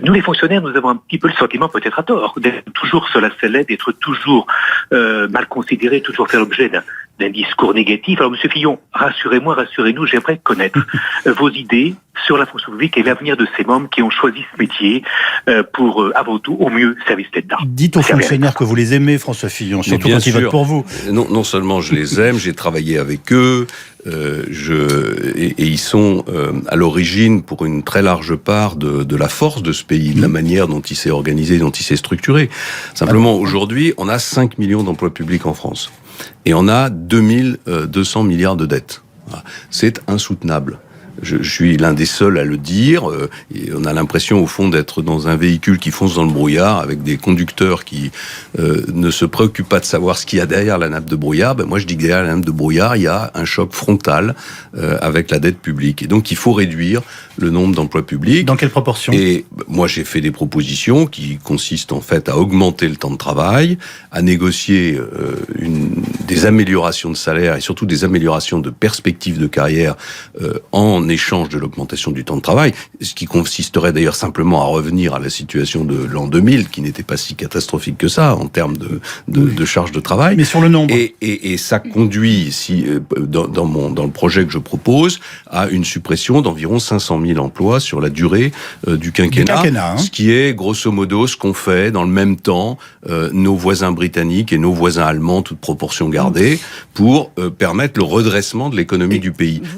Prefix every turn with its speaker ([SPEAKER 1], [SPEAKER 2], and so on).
[SPEAKER 1] Nous, les fonctionnaires, nous avons un petit peu le sentiment, peut-être à tort, d'être toujours sur la sellette, d'être toujours mal considérés, toujours faire l'objet d'un discours négatif. Alors, Monsieur Fillon, rassurez-moi, rassurez-nous, j'aimerais connaître vos idées sur la fonction publique et l'avenir de ces membres qui ont choisi ce métier pour, avant tout, au mieux, service d'État.
[SPEAKER 2] Dites aux fonctionnaires que vous les aimez, François Fillon, surtout quand ils votent pour vous.
[SPEAKER 3] Non seulement je les aime, j'ai travaillé avec eux, et ils sont à l'origine, pour une très large part, de la force de ce pays, de la manière dont il s'est organisé, dont il s'est structuré. Simplement, aujourd'hui, on a 5 millions d'emplois publics en France. Et on a 2200 milliards de dettes. C'est insoutenable. Je suis l'un des seuls à le dire. Et on a l'impression, au fond, d'être dans un véhicule qui fonce dans le brouillard, avec des conducteurs qui ne se préoccupent pas de savoir ce qu'il y a derrière la nappe de brouillard. Ben, moi, je dis que derrière la nappe de brouillard, il y a un choc frontal avec la dette publique. Et donc, il faut réduire le nombre d'emplois publics.
[SPEAKER 2] Dans quelle proportion ?
[SPEAKER 3] Et moi, j'ai fait des propositions qui consistent en fait à augmenter le temps de travail, à négocier des améliorations de salaire et surtout des améliorations de perspectives de carrière en échange de l'augmentation du temps de travail, ce qui consisterait d'ailleurs simplement à revenir à la situation de l'an 2000, qui n'était pas si catastrophique que ça en termes de charge de travail.
[SPEAKER 2] Mais sur le nombre.
[SPEAKER 3] Et ça conduit, dans le projet que je propose, à une suppression d'environ 500 000 emplois sur la durée du quinquennat, ce qui est grosso modo ce qu'ont fait dans le même temps nos voisins britanniques et nos voisins allemands, toute proportion gardée, pour permettre le redressement de l'économie du pays.